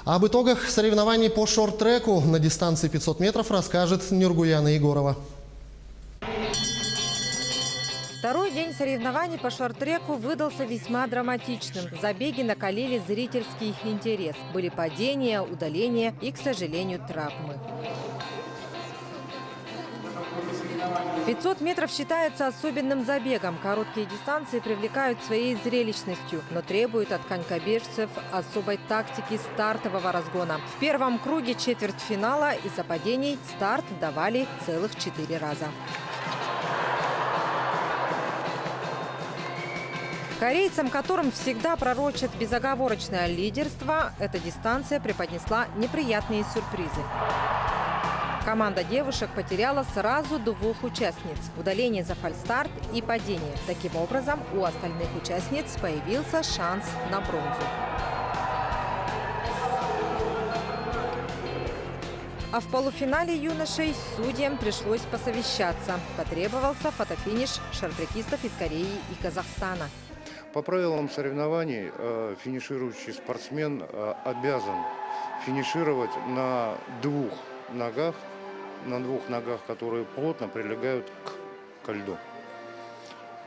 Об итогах соревнований по шорт-треку на дистанции 500 метров расскажет Нургуяна Егорова. Второй день соревнований по шорт-треку выдался весьма драматичным. Забеги накалили зрительский интерес. Были падения, удаления и, к сожалению, травмы. 500 метров считается особенным забегом. Короткие дистанции привлекают своей зрелищностью, но требуют от конькобежцев особой тактики стартового разгона. В первом круге четвертьфинала из-за падений старт давали целых 4 раза. Корейцам, которым всегда пророчат безоговорочное лидерство, эта дистанция преподнесла неприятные сюрпризы. Команда девушек потеряла сразу 2 участниц – удаление за фальстарт и падение. Таким образом, у остальных участниц появился шанс на бронзу. А в полуфинале юношей судьям пришлось посовещаться. Потребовался фотофиниш шорт-трекистов из Кореи и Казахстана. По правилам соревнований финиширующий спортсмен обязан финишировать на двух ногах, которые плотно прилегают к льду.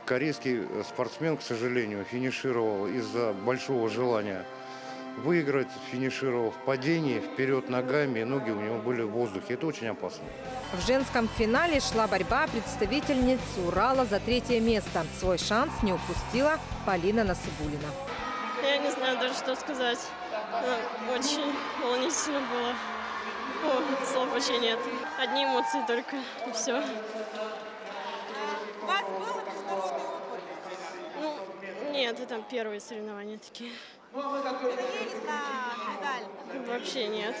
Корейский спортсмен, к сожалению, финишировал из-за большого желания выиграть, финишировал в падении, вперед ногами, ноги у него были в воздухе. Это очень опасно. В женском финале шла борьба представительниц Урала за 3-е место. Свой шанс не упустила Полина Насыбулина. Я не знаю даже, что сказать. Очень волнительно было. Слов вообще нет. Одни эмоции только, и все. У вас был международный опыт? Ну, нет, это первые соревнования такие. Вы надеялись на медаль? Вообще нет.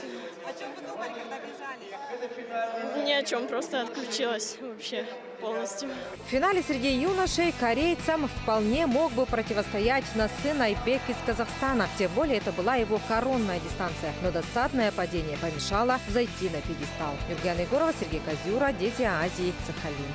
О чем вы думали, когда бежали? Ни о чем, просто отключилась вообще полностью. В финале среди юношей корейцам вполне мог бы противостоять Насан Айбек из Казахстана. Тем более это была его коронная дистанция. Но досадное падение помешало зайти на пьедестал. Нургуяна Егорова, Сергей Козюра, Дети Азии, Сахалин.